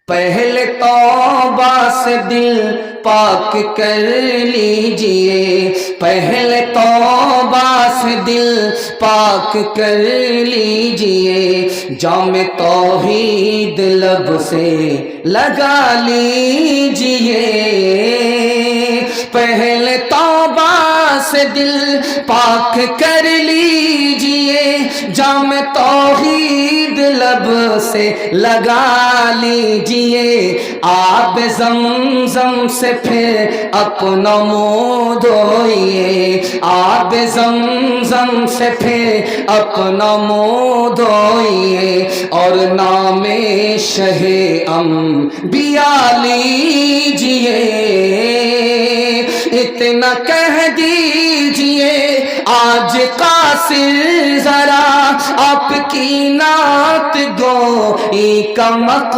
पहले तौबा से दिल पाक कर लीजिए, पहले तौबा से दिल पाक कर लीजिए, जाम तौहीद लब से लगा लीजिए। पहले तौबा से दिल पाक कर लीजिए, जाम तौहीद लब से लगा लीजिए। आब ज़मज़म से फिर अपना मुँह धोइए, आब ज़मज़म से फिर अपना मुँह धोइए, और नामे शहे अंबिया लीजिए। इतना कह दीजिए आज कासिर जरा, आपकी नात गोई का मक़सद